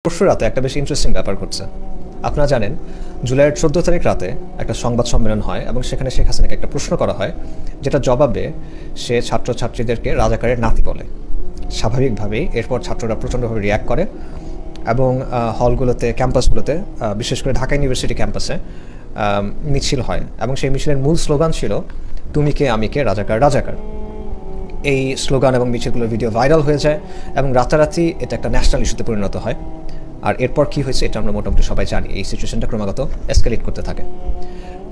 পরশু রাতে একটা বেশ ইন্টারেস্টিং ব্যাপার ঘটছে। আপনারা জানেন জুলাইয়ের 14 তারিখ রাতে একটা সংবাদ সম্মেলন হয় এবং সেখানে শেখ হাসিনাকে একটা প্রশ্ন করা হয়, যেটা জবাবে সে ছাত্রছাত্রীদেরকে রাজাকারের নাতি বলে। স্বাভাবিকভাবেই এরপর ছাত্ররা প্রচণ্ডভাবে রিয়্যাক্ট করে এবং হলগুলোতে, ক্যাম্পাসগুলোতে, বিশেষ করে ঢাকা ইউনিভার্সিটি ক্যাম্পাসে মিছিল হয় এবং সেই মিছিলের মূল স্লোগান ছিল তুমি কে আমি কে রাজাকার রাজাকার। এই স্লোগান এবং মিছিলগুলোর ভিডিও ভাইরাল হয়ে যায় এবং রাতারাতি এটা একটা ন্যাশনাল ইস্যুতে পরিণত হয়। আর এরপর কী হয়েছে এটা আমরা মোটামুটি সবাই জানি। এই সিচুয়েশনটা ক্রমাগত এসকেলেট করতে থাকে।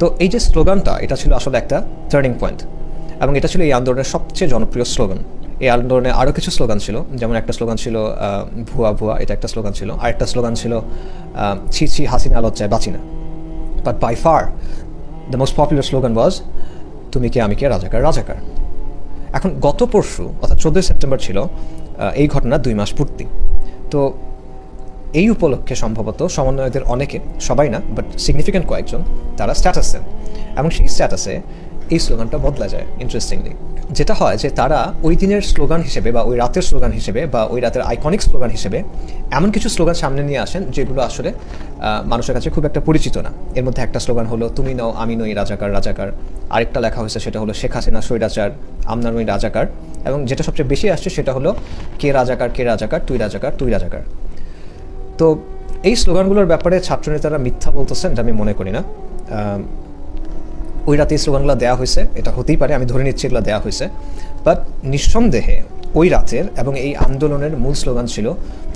তো এই যে স্লোগানটা, এটা ছিল আসলে একটা টার্নিং পয়েন্ট এবং এটা ছিল এই আন্দোলনের সবচেয়ে জনপ্রিয় স্লোগান। এই আন্দোলনে আরও কিছু স্লোগান ছিল, যেমন একটা স্লোগান ছিল ভুয়া ভুয়া, এটা একটা স্লোগান ছিল। আরেকটা স্লোগান ছিল ছি ছি হাসিনা লজ্জায় বাঁচি না। But by far the most popular slogan was তুমি কে আমি কে রাজাকার রাজাকার। এখন গত পরশু অর্থাৎ 14 সেপ্টেম্বর ছিল এই ঘটনার 2 মাস পূর্তি। তো এই উপলক্ষে সম্ভবত সমন্বয়কদের অনেকে, সবাই না বাট সিগনিফিক্যান্ট কয়েকজন, তারা স্ট্যাটাস দেন এবং সেই স্ট্যাটাসে এই স্লোগানটা বদলা যায়। ইন্টারেস্টিংলি যেটা হয় যে তারা ওই দিনের স্লোগান হিসেবে বা ওই রাতের স্লোগান হিসেবে বা ওই রাতের আইকনিক স্লোগান হিসেবে এমন কিছু স্লোগান সামনে নিয়ে আসেন যেগুলো আসলে মানুষের কাছে খুব একটা পরিচিত না। এর মধ্যে একটা স্লোগান হলো তুমি নও আমি নই রাজাকার রাজাকার। আরেকটা লেখা হয়েছে সেটা হলো শেখ হাসিনা স্বৈরাচার, আমরা নই রাজাকার। এবং যেটা সবচেয়ে বেশি আসছে সেটা হলো কে রাজাকার কে রাজাকার তুই রাজাকার তুই রাজাকার। তো এই স্লোগানগুলোর ব্যাপারে ছাত্রনেতারা মিথ্যা বলতেছেন এটা আমি মনে করি না। ওই রাতে এই স্লোগানগুলো দেওয়া হয়েছে, এটা হতেই পারে, আমি ধরে নিচ্ছি এগুলো দেওয়া হয়েছে। বাট নিঃসন্দেহে ওই রাতের এবং এই আন্দোলনের মূল স্লোগান ছিল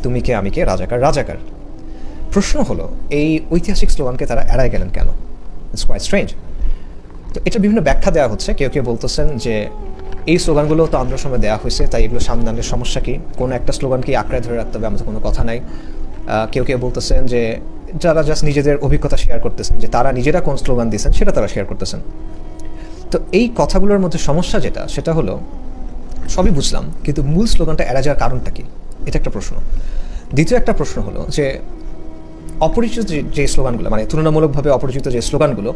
তুমি কে আমি কে রাজাকার রাজাকার। প্রশ্ন হলো এই ঐতিহাসিক স্লোগানকে তারা এড়ায় গেলেন কেন? It's quite strange. তো এটা বিভিন্ন ব্যাখ্যা দেওয়া হচ্ছে। কেউ কেউ বলতেছেন যে এই স্লোগানগুলো তো আন্দোলনের সময় দেওয়া হয়েছে, তাই এগুলো সামনে আনলে সমস্যা কি, কোনো একটা স্লোগানকে আঁকড়ে ধরে রাখতে হবে, আমাদের কোনো কথা নাই। কেউ কেউ বলতেছেন যে যারা জাস্ট নিজেদের অভিজ্ঞতা শেয়ার করতেছেন, যে তারা নিজেরা কোন স্লোগান দিয়েছেন সেটা তারা শেয়ার করতেছেন। তো এই কথাগুলোর মধ্যে সমস্যা যেটা, সেটা হলো সবই বুঝলাম, কিন্তু মূল স্লোগানটা এড়া যাওয়ার কারণটা কি, এটা একটা প্রশ্ন। দ্বিতীয় একটা প্রশ্ন হলো যে অপরিচিত যে স্লোগানগুলো, মানে তুলনামূলকভাবে অপরিচিত যে স্লোগানগুলো,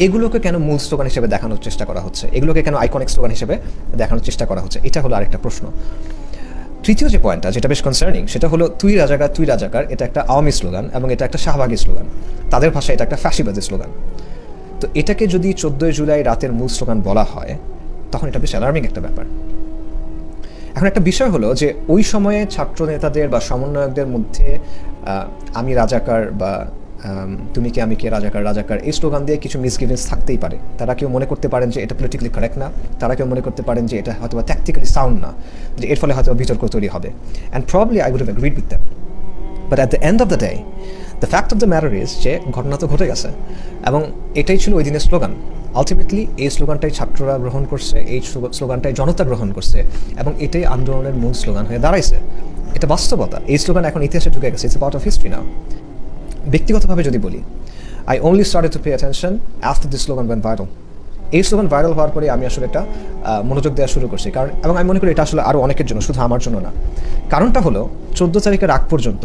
এগুলোকে কেন মূল স্লোগান হিসেবে দেখানোর চেষ্টা করা হচ্ছে, এগুলোকে কেন আইকনিক স্লোগান হিসেবে দেখানোর চেষ্টা করা হচ্ছে, এটা হলো আরেকটা প্রশ্ন। তৃতীয় যে পয়েন্টটা, যেটা বেশ কনসার্নিং, সেটা হলো তুই রাজাকার, এটা একটা আওয়ামী স্লোগান এবং এটা একটা শাহবাগী স্লোগান। তাদের ভাষায় এটা একটা ফ্যাসিবাদী স্লোগান। তো এটাকে যদি 14 জুলাই রাতের মূল স্লোগান বলা হয়, তখন এটা বেশ অ্যালার্মিং একটা ব্যাপার। এখন একটা বিষয় হলো যে ওই সময়ে ছাত্র নেতাদের বা সমন্বয়কদের মধ্যে আমি রাজাকার বা তুমি কে আমি কে রাজাকার রাজাকার এই স্লোগান দিয়ে কিছু মিসগিভিংস থাকতেই পারে। তারা কেউ মনে করতে পারেন যে এটা পলিটিক্যালি কারেক্ট না, তারা কেউ মনে করতে পারেন যে এটা হয়তো বা ট্যাকটিক্যালি সাউন্ড না, যে এর ফলে হয়তো বিতর্ক তৈরি হবে। And probably I would have agreed with them. But at the end of the day the fact of the matter is যে ঘটনা তো ঘটে গেছে এবং এটাই ছিল ওই দিনের স্লোগান। আলটিমেটলি এই স্লোগানটাই ছাত্ররা গ্রহণ করছে, এই স্লোগানটাই জনতা গ্রহণ করছে এবং এটাই আন্দোলনের মূল স্লোগান হয়ে দাঁড়াইছে। এটা বাস্তবতা। এই স্লোগান এখন ইতিহাসে ঢুকে গেছে। It's a part of history now. ব্যক্তিগতভাবে যদি বলি, I only started to pay attention after this slogan went viral. এই স্লোগান ভাইরাল হওয়ার পরে আমি আসলে একটা মনোযোগ দেওয়া শুরু করছি, কারণ এবং আমি মনে করি এটা আসলে আরও অনেকের জন্য, শুধু আমার জন্য না। কারণটা হলো 14 তারিখের আগ পর্যন্ত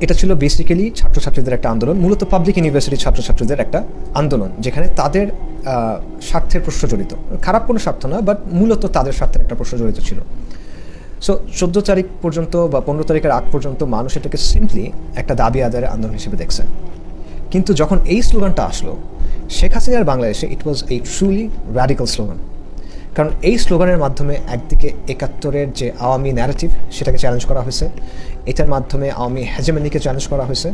এটা ছিল বেসিক্যালি ছাত্রছাত্রীদের একটা আন্দোলন, মূলত পাবলিক ইউনিভার্সিটির ছাত্রছাত্রীদের একটা আন্দোলন, যেখানে তাদের স্বার্থের প্রশ্ন জড়িত। খারাপ কোনো স্বার্থ না, বাট মূলত তাদের স্বার্থের একটা প্রশ্ন জড়িত ছিল। সো 14 তারিখ পর্যন্ত বা 15 তারিখের আগ পর্যন্ত মানুষ এটাকে সিম্পলি একটা দাবি আদায়ের আন্দোলন হিসেবে দেখছে। কিন্তু যখন এই স্লোগানটা আসলো শেখ হাসিনার বাংলাদেশে, ইট ওয়াজ এ ট্রুলি র্যাডিক্যাল স্লোগান। কারণ এই স্লোগানের মাধ্যমে একদিকে 71-এর যে আওয়ামী ন্যারেটিভ সেটাকে চ্যালেঞ্জ করা হয়েছে, এটার মাধ্যমে আওয়ামী হেজেমনিকে চ্যালেঞ্জ করা হয়েছে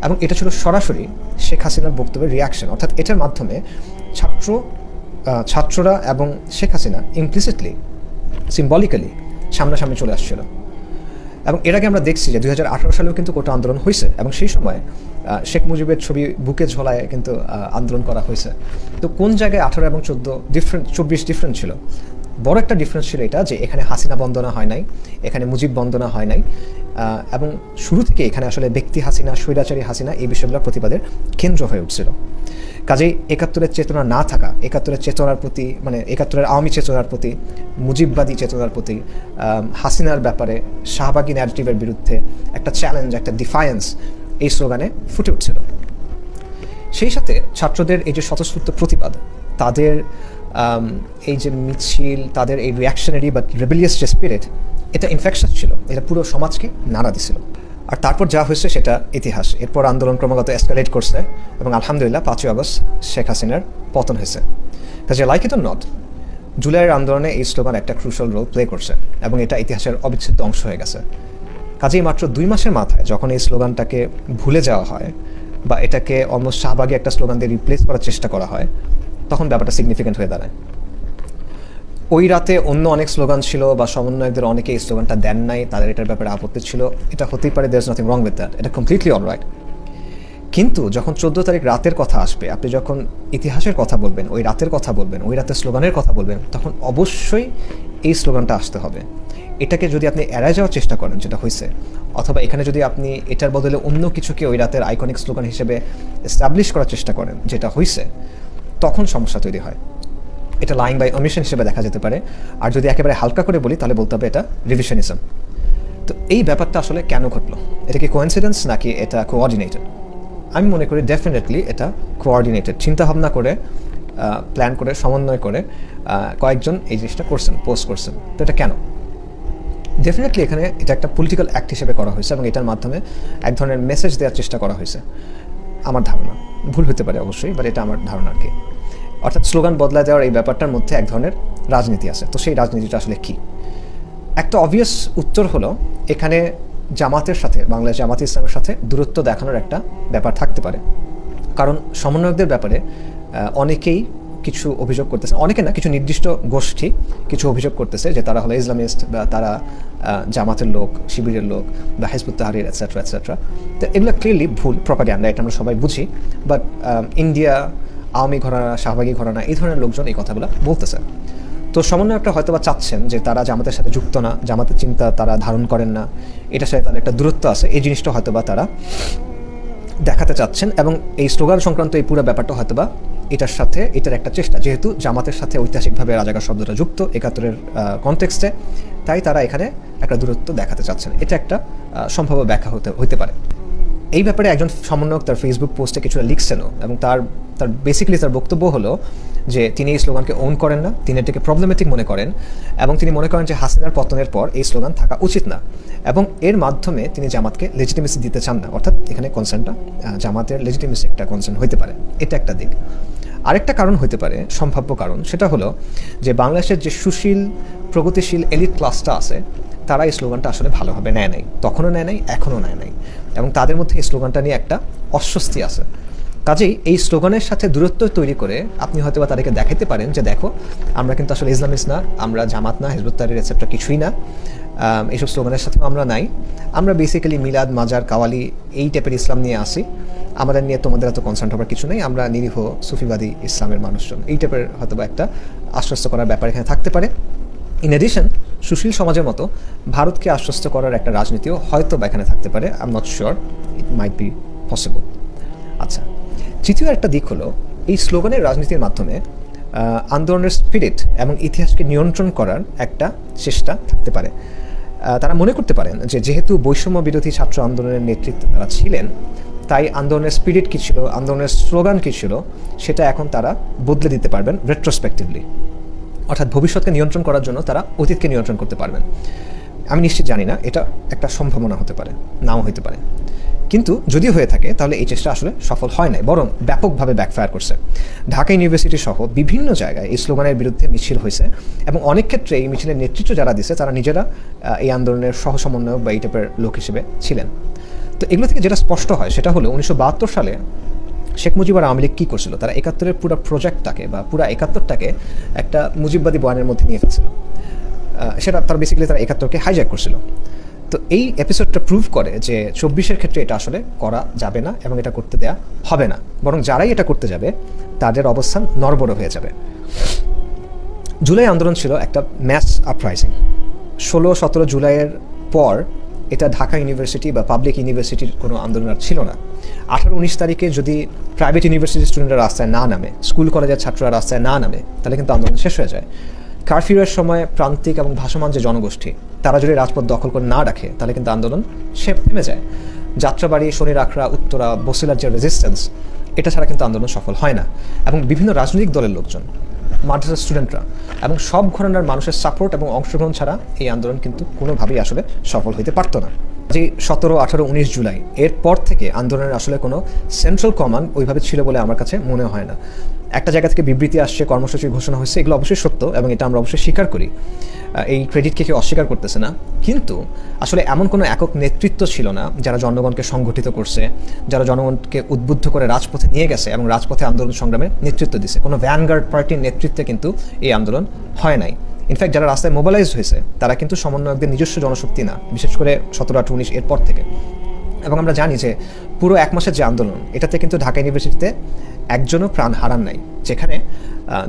এবং এটা ছিল সরাসরি শেখ হাসিনার বক্তব্যের রিয়াকশন। অর্থাৎ এটার মাধ্যমে ছাত্ররা এবং শেখ হাসিনা ইমপ্লিসিটলি, সিম্বলিক্যালি সামনাসামনি চলে আসছিল। এবং এর আগে আমরা দেখছি যে 2018 সালেও কিন্তু কোটা আন্দোলন হয়েছে এবং সেই সময় শেখ মুজিবের ছবি বুকে ঝোলায় কিন্তু আন্দোলন করা হয়েছে। তো কোন জায়গায় 18 এবং 24 ডিফারেন্ট ছিল? বড় একটা ডিফারেন্স ছিল এটা যে এখানে হাসিনা বন্দনা হয় নাই, এখানে মুজিব বন্দনা হয় নাই এবং শুরু থেকে এখানে আসলে ব্যক্তি হাসিনা, স্বৈরাচারী হাসিনা এই বিষয়গুলো প্রতিবাদের কেন্দ্র হয়ে উঠছিল। কাজেই 71-এর চেতনা না থাকা, 71-এর চেতনার প্রতি, মানে 71-এর আওয়ামী চেতনার প্রতি, মুজিববাদী চেতনার প্রতি, হাসিনার ব্যাপারে, শাহবাগী ন্যারেটিভের বিরুদ্ধে একটা চ্যালেঞ্জ, একটা ডিফায়েন্স এই স্লোগানে ফুটে উঠছিল। সেই সাথে ছাত্রদের এই যে স্বতঃস্ফূর্ত প্রতিবাদ, তাদের এই যে মিছিল, তাদের এই রিয়াকশনারি বা রেবেলিয়াস যে স্পিরিট, এটা ইনফেকশাস ছিল, এটা পুরো সমাজকে নাড়া দিছিল। আর তারপর যা হয়েছে সেটা ইতিহাস। এরপর আন্দোলন ক্রমাগত এসকালেট করছে এবং আলহামদুলিল্লাহ 5ই আগস্ট শেখ হাসিনার পতন হয়েছে। কাজে লাইক ইট অর নট, জুলাইয়ের আন্দোলনে এই স্লোগান একটা ক্রুশাল রোল প্লে করছে এবং এটা ইতিহাসের অবিচ্ছেদ্য অংশ হয়ে গেছে। কাজেই মাত্র 2 মাসের মাথায় যখন এই স্লোগানটাকে ভুলে যাওয়া হয় বা এটাকে অলমোস্ট শাহবাগী একটা স্লোগান দিয়ে রিপ্লেস করার চেষ্টা করা হয়, তখন ব্যাপারটা সিগনিফিক্যান্ট হয়ে দাঁড়ায়। ওই রাতে অন্য অনেক স্লোগান ছিল বা সমন্বয়কদের অনেকে এই স্লোগানটা দেন নাই, তাদের এটার ব্যাপারে আপত্তি ছিল, এটা হতেই পারে, there is nothing wrong with that, এটা কমপ্লিটলি অলরাইট। কিন্তু যখন 14 তারিখ রাতের কথা আসবে, আপনি যখন ইতিহাসের কথা বলবেন, ওই রাতের কথা বলবেন, ওই রাতের স্লোগানের কথা বলবেন, তখন অবশ্যই এই স্লোগানটা আসতে হবে। এটাকে যদি আপনি এড়ায় যাওয়ার চেষ্টা করেন, যেটা হয়েছে, অথবা এখানে যদি আপনি এটার বদলে অন্য কিছুকে ওই রাতের আইকনিক স্লোগান হিসেবে এস্টাবলিশ করার চেষ্টা করেন, যেটা হয়েছে, তখন সমস্যা তৈরি হয়। এটা লাইং বাই অমিশন হিসেবে দেখা যেতে পারে। আর যদি একেবারে হালকা করে বলি তাহলে বলতে হবে এটা রিভিশনিজম। তো এই ব্যাপারটা আসলে কেন ঘটলো? এটা কি কোইন্সিডেন্স নাকি এটা কোঅর্ডিনেটেড? আমি মনে করি ডেফিনেটলি এটা কোঅর্ডিনেটেড, চিন্তাভাবনা করে, প্ল্যান করে, সমন্বয় করে কয়েকজন এই জিনিসটা করছেন, পোস্ট করছেন। তো এটা কেন? ডেফিনেটলি এখানে এটা একটা পলিটিক্যাল অ্যাক্ট হিসেবে করা হয়েছে এবং এটার মাধ্যমে এক ধরনের মেসেজ দেওয়ার চেষ্টা করা হয়েছে, আমার ধারণা। ভুল হতে পারে অবশ্যই, বাট এটা আমার ধারণা আর কি। অর্থাৎ স্লোগান বদলা দেওয়ার এই ব্যাপারটার মধ্যে এক ধরনের রাজনীতি আছে। তো সেই রাজনীতিটা আসলে কী? একটা অবভিয়াস উত্তর হলো, এখানে জামাতের সাথে, বাংলাদেশ জামাতে ইসলামের সাথে দূরত্ব দেখানোর একটা ব্যাপার থাকতে পারে। কারণ সমন্বয়কদের ব্যাপারে অনেকেই কিছু অভিযোগ করতেছে, অনেকে না, কিছু নির্দিষ্ট গোষ্ঠী কিছু অভিযোগ করতেছে যে তারা হলো ইসলামিস্ট বা তারা জামাতের লোক, শিবিরের লোক বা হিজবুত তাহরির এটসেট্রা এটসেট্রা। তো এগুলো ক্লিয়ারলি ভুল প্রপাগান্ডা, এটা আমরা সবাই বুঝি। বাট ইন্ডিয়া, আওয়ামী ঘরানা, শাহবাগী ঘরানা, এই ধরনের লোকজন এই কথাগুলো বলতেছে। তো সমন্বয়করা হয়তো বা চাচ্ছেন যে তারা জামাতের সাথে যুক্ত না, জামাতের চিন্তা তারা ধারণ করেন না, এটার সাথে তাদের একটা দূরত্ব আছে, এই জিনিসটা হয়তো বা তারা দেখাতে চাচ্ছেন। এবং এই স্লোগান সংক্রান্ত এই পুরো ব্যাপারটা হয়তো বা এটার সাথে, এটার একটা চেষ্টা, যেহেতু জামাতের সাথে ঐতিহাসিকভাবে রাজাকার শব্দটা যুক্ত 71-এর কনটেক্সটে, তাই তারা এখানে একটা দূরত্ব দেখাতে চাচ্ছেন। এটা একটা সম্ভাব্য ব্যাখ্যা হতে পারে। এই ব্যাপারে একজন সমন্বয়ক তার ফেসবুক পোস্টে কিছুটা লিখছেনও, এবং তার বেসিক্যালি তার বক্তব্য হলো যে তিনি এই স্লোগানকে ওন করেন না, তিনি এটাকে প্রবলেমেটিক মনে করেন, এবং তিনি মনে করেন যে হাসিনার পতনের পর এই স্লোগান থাকা উচিত না, এবং এর মাধ্যমে তিনি জামাতকে লেজিটিমেসি দিতে চান না। অর্থাৎ এখানে কনসার্নটা জামাতের লেজিটিমেসি একটা কনসার্ন হতে পারে, এটা একটা দিক। আরেকটা কারণ হতে পারে, সম্ভাব্য কারণ, সেটা হলো যে বাংলাদেশের যে সুশীল প্রগতিশীল এলিট ক্লাসটা আছে, তারা এই স্লোগানটা আসলে ভালোভাবে নেয় নাই, তখনও নেয় নাই, এখনও নেয় নাই, এবং তাদের মধ্যে এই স্লোগানটা নিয়ে একটা অস্বস্তি আছে। কাজেই এই স্লোগানের সাথে দূরত্ব তৈরি করে আপনি হয়তো বা তাদেরকে দেখাতে পারেন যে দেখো, আমরা কিন্তু আসলে ইসলামিস্ট না, আমরা জামাত না, হিজবুত তাহরির এটসেট্রা কিছুই না, এইসব স্লোগানের সাথেও আমরা নাই, আমরা বেসিক্যালি মিলাদ, মাজার, কাওয়ালি এই টাইপের ইসলাম নিয়ে আসি, আমাদের নিয়ে তোমাদের এত কনসার্ন হবার কিছু নেই, আমরা নিরীহ সুফিবাদী ইসলামের মানুষজন, এই টাইপের হয়তো বা একটা আশ্বস্ত করার ব্যাপার এখানে থাকতে পারে। ইন এডিশন, সুশীল সমাজের মতো ভারতকে আশ্বস্ত করার একটা রাজনীতিও হয়তো বা এখানে থাকতে পারে। I am not sure, it might be possible. আচ্ছা, তৃতীয় একটা দিক হলো, এই স্লোগানের রাজনীতির মাধ্যমে আন্দোলনের স্পিরিট এবং ইতিহাসকে নিয়ন্ত্রণ করার একটা চেষ্টা থাকতে পারে। তারা মনে করতে পারেন যে যেহেতু বৈষম্য বিরোধী ছাত্র আন্দোলনের নেতৃত্বে তারা ছিলেন, তাই আন্দোলনের স্পিরিট কী ছিল, আন্দোলনের স্লোগান কী ছিল, সেটা এখন তারা বদলে দিতে পারবেন রেট্রোস্পেক্টিভলি। অর্থাৎ ভবিষ্যৎকে নিয়ন্ত্রণ করার জন্য তারা অতীতকে নিয়ন্ত্রণ করতে পারবেন। আমি নিশ্চিত জানি না, এটা একটা সম্ভাবনা হতে পারে, নাও হতে পারে। কিন্তু যদি হয়ে থাকে তাহলে এই চেষ্টা আসলে সফল হয় নাই, বরং ব্যাপকভাবে ব্যাকফায়ার করছে। ঢাকা ইউনিভার্সিটি সহ বিভিন্ন জায়গায় এই স্লোগানের বিরুদ্ধে মিছিল হয়েছে, এবং অনেক ক্ষেত্রে এই মিছিলের নেতৃত্ব যারা দিচ্ছে তারা নিজেরা এই আন্দোলনের সহ সমন্বয়ক বা এই টাইপের লোক হিসেবে ছিলেন। তো এগুলো থেকে যেটা স্পষ্ট হয় সেটা হলো 1972 সালে শেখ মুজিব আর আওয়ামী লীগ কী করছিল, তারা 71-এর পুরো প্রজেক্টটাকে বা পুরো 71টাকে একটা মুজিববাদী বয়ানের মধ্যে নিয়ে ফেলছিল। সেটা তার বেসিক্যালি তারা 71কে হাইজ্যাক করছিল। তো এই এপিসোডটা প্রুভ করে যে 24-এর ক্ষেত্রে এটা আসলে করা যাবে না এবং এটা করতে দেয়া হবে না, বরং যারাই এটা করতে যাবে তাদের অবস্থান নড়বড় হয়ে যাবে। জুলাই আন্দোলন ছিল একটা ম্যাস আপরাইজিং। 16-17 জুলাইয়ের পর এটা ঢাকা ইউনিভার্সিটি বা পাবলিক ইউনিভার্সিটির কোনো আন্দোলন আর ছিল না। 18-19 তারিখে যদি প্রাইভেট ইউনিভার্সিটির স্টুডেন্টরা রাস্তায় না নামে, স্কুল কলেজের ছাত্ররা রাস্তায় না নামে, তাহলে কিন্তু আন্দোলন শেষ হয়ে যায়। কারফিউয়ের সময় প্রান্তিক এবং ভাসমান যে জনগোষ্ঠী, তারা যদি রাজপথ দখল করে না রাখে, তাহলে কিন্তু আন্দোলন থেমে যায়। যাত্রাবাড়ি, শনির আখড়া, উত্তরা, বসিলার যে রেজিস্ট্যান্স, এটা ছাড়া কিন্তু আন্দোলন সফল হয় না। এবং বিভিন্ন রাজনৈতিক দলের লোকজন, মাদ্রাসার স্টুডেন্টরা এবং সব ঘরানার মানুষের সাপোর্ট এবং অংশগ্রহণ ছাড়া এই আন্দোলন কিন্তু কোনোভাবেই আসলে সফল হতে পারতো না। যে 17, 18, 19 জুলাই এরপর থেকে আন্দোলনের আসলে কোনো সেন্ট্রাল কমান্ড ওইভাবে ছিল বলে আমার কাছে মনে হয় না। একটা জায়গা থেকে বিবৃতি আসছে, কর্মসূচি ঘোষণা হয়েছে, এগুলো অবশ্যই সত্য এবং এটা আমরা অবশ্যই স্বীকার করি, এই ক্রেডিটকে কেউ অস্বীকার করতেছে না। কিন্তু আসলে এমন কোনো একক নেতৃত্ব ছিল না যারা জনগণকে সংগঠিত করছে, যারা জনগণকে উদ্বুদ্ধ করে রাজপথে নিয়ে গেছে এবং রাজপথে আন্দোলন সংগ্রামে নেতৃত্ব দিছে। কোনো ভ্যানগার্ড পার্টির নেতৃত্বে কিন্তু এই আন্দোলন হয় নাই। ইনফ্যাক্ট যারা রাস্তায় মোবিলাইজ হয়েছে তারা কিন্তু সমন্বয়কদের নিজস্ব জনশক্তি না, বিশেষ করে 17, 18, 19 এরপর থেকে। এবং আমরা জানি যে পুরো 1 মাসের যে আন্দোলন, এটাতে কিন্তু ঢাকা ইউনিভার্সিটিতে একজনও প্রাণ হারান নাই, যেখানে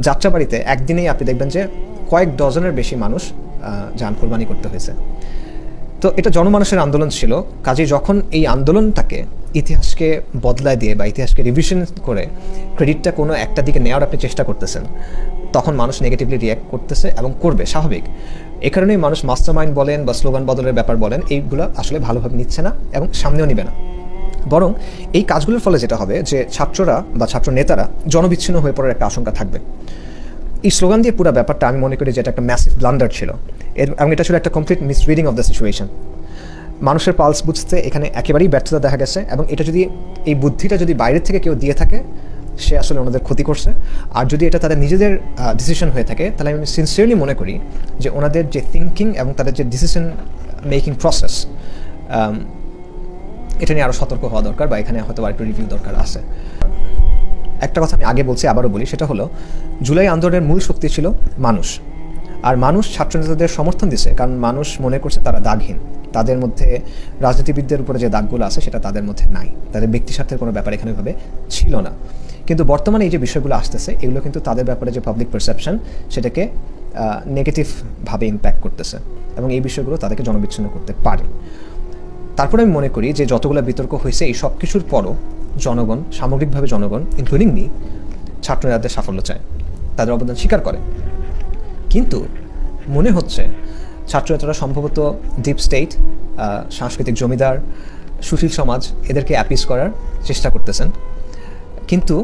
যাত্রাবাড়িতে একদিনেই আপনি দেখবেন যে কয়েক ডজনের বেশি মানুষ জান কোরবানি করতে হয়েছে। তো এটা জনমানুষের আন্দোলন ছিল। কাজেই যখন এই আন্দোলনটাকে ইতিহাসকে বদলায় দিয়ে বা ইতিহাসকে রিভিশন করে ক্রেডিটটা কোনো একটা দিকে নেওয়ার আপনি চেষ্টা করতেছেন, তখন মানুষ নেগেটিভলি রিঅ্যাক্ট করতেছে এবং করবে, স্বাভাবিক। এ কারণেই মানুষ মাস্টারমাইন্ড বলেন বা স্লোগান বদলের ব্যাপার বলেন, এইগুলো আসলে ভালোভাবে নিচ্ছে না এবং সামনেও নিবে না। বরং এই কাজগুলোর ফলে যেটা হবে যে ছাত্ররা বা ছাত্র নেতারা জনবিচ্ছিন্ন হয়ে পড়ার একটা আশঙ্কা থাকবে। এই স্লোগান দিয়ে পুরো ব্যাপারটা আমি মনে করি যে এটা একটা ম্যাসিভ ব্লান্ডার ছিল এবং এটা ছিল একটা কমপ্লিট মিসরিডিং অফ দ্য সিচুয়েশন। মানুষের পালস বুঝতে এখানে একেবারেই ব্যর্থতা দেখা গেছে এবং এটা যদি এই বুদ্ধিটা যদি বাইরের থেকে কেউ দিয়ে থাকে, সে আসলে ওনাদের ক্ষতি করছে। আর যদি এটা তাদের নিজেদের ডিসিশন হয়ে থাকে, তাহলে আমি সিনসিয়ারলি মনে করি যে ওনাদের যে থিঙ্কিং এবং তাদের যে ডিসিশন মেকিং প্রসেস, এটা নিয়ে আরও সতর্ক হওয়া দরকার বা এখানে হয়তো আরেকটু রিভিউ দরকার আছে। একটা কথা আমি আগে বলছি, আবারও বলি, সেটা হলো জুলাই আন্দোলনের মূল শক্তি ছিল মানুষ। আর মানুষ ছাত্রনেতাদের সমর্থন দিছে কারণ মানুষ মনে করছে তারা দাগহীন, তাদের মধ্যে রাজনীতিবিদদের উপরে যে দাগগুলো আছে সেটা তাদের মধ্যে নাই, তাদের ব্যক্তি স্বার্থের কোনো ব্যাপার এখানে ভাবে ছিল না। কিন্তু বর্তমানে এই যে বিষয়গুলো আসতেছে, এগুলো কিন্তু তাদের ব্যাপারে যে পাবলিক পারসেপশন সেটাকে নেগেটিভভাবে ইম্প্যাক্ট করতেছে এবং এই বিষয়গুলো তাদেরকে জনবিচ্ছিন্ন করতে পারে। তারপরে আমি মনে করি যে যতগুলো বিতর্ক হয়েছে এই সব কিছুর পরও জনগণ, সামগ্রিকভাবে জনগণ ইনক্লুডিং মি, ছাত্রনেতাদের সাফল্য চায়, তাদের অবদান স্বীকার করে। কিন্তু মনে হচ্ছে ছাত্রনেতারা সম্ভবত ডিপ স্টেট, সাংস্কৃতিক জমিদার, সুশীল সমাজ এদেরকে অ্যাপিস করার চেষ্টা করতেছেন। কিন্তু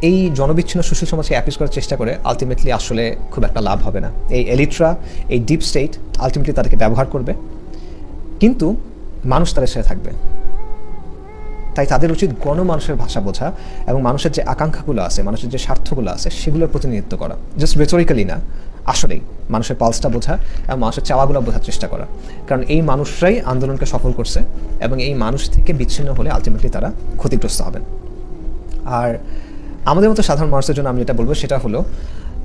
এই জনবিচ্ছিন্ন সুশীল সমাজকে অ্যাপিস করার চেষ্টা করে আলটিমেটলি আসলে খুব একটা লাভ হবে না। এই এলিটরা, এই ডিপ স্টেট আলটিমেটলি তাদেরকে ব্যবহার করবে, কিন্তু মানুষ তাদের সাথে থাকবে। তাই তাদের উচিত গণমানুষের ভাষা বোঝা এবং মানুষের যে আকাঙ্ক্ষাগুলো আছে, মানুষের যে স্বার্থগুলো আছে সেগুলোর প্রতিনিধিত্ব করা, জাস্ট রেটোরিক্যালি না, আসলেই মানুষের পালসটা বোঝা এবং মানুষের চাওয়াগুলো বোঝার চেষ্টা করা। কারণ এই মানুষরাই আন্দোলনকে সফল করছে এবং এই মানুষ থেকে বিচ্ছিন্ন হলে আলটিমেটলি তারা ক্ষতিগ্রস্ত হবেন। আর আমাদের মতো সাধারণ মানুষের জন্য আমি যেটা বলবো সেটা হলো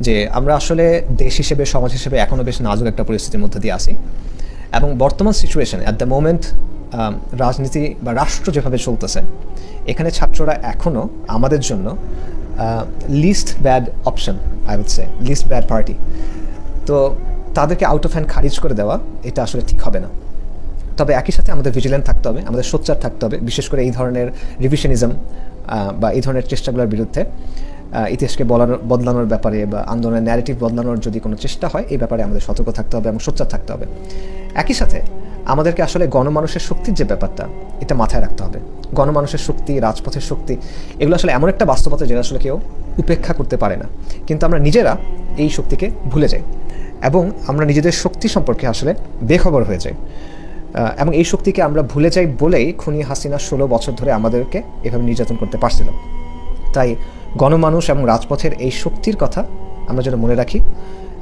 যে আমরা আসলে দেশ হিসেবে, সমাজ হিসেবে এখনও বেশ নাজুক একটা পরিস্থিতির মধ্যে দিয়ে আসি এবং বর্তমান সিচুয়েশনে অ্যাট দ্য মোমেন্ট রাজনীতি বা রাষ্ট্র যেভাবে চলতেছে, এখানে ছাত্ররা এখনও আমাদের জন্য least bad option, I would say least bad party. তো তাদেরকে আউট অফ হ্যান্ড খারিজ করে দেওয়া এটা আসলে ঠিক হবে না। তবে একই সাথে আমাদের ভিজিল্যান্ট থাকতে হবে, আমাদের সোচ্চার থাকতে হবে, বিশেষ করে এই ধরনের রিভিশনিজম বা এই ধরনের চেষ্টাগুলোর বিরুদ্ধে। ইতিহাসকে বদলানোর ব্যাপারে বা আন্দোলনের ন্যারেটিভ বদলানোর যদি কোনো চেষ্টা হয়, এই ব্যাপারে আমাদের সতর্ক থাকতে হবে এবং সোচ্চার থাকতে হবে। একই সাথে আমাদেরকে আসলে গণমানুষের শক্তির যে ব্যাপারটা, এটা মাথায় রাখতে হবে। গণমানুষের শক্তি, রাজপথের শক্তি, এগুলো আসলে এমন একটা বাস্তবতা যেটা আসলে কেউ উপেক্ষা করতে পারে না। কিন্তু আমরা নিজেরা এই শক্তিকে ভুলে যাই এবং আমরা নিজেদের শক্তি সম্পর্কে আসলে বেখবর হয়ে যাই এবং এই শক্তিকে আমরা ভুলে যাই বলেই খুনি হাসিনা 16 বছর ধরে আমাদেরকে এভাবে নির্যাতন করতে পারছিল। তাই গণমানুষ এবং রাজপথের এই শক্তির কথা আমরা যেন মনে রাখি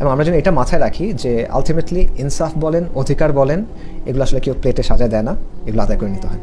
এবং আমরা যেন এটা মাথায় রাখি যে আলটিমেটলি ইনসাফ বলেন, অধিকার বলেন, এগুলো আসলে কেউ প্লেটে সাজায় দেয় না, এগুলো আদায় করে নিতে হয়।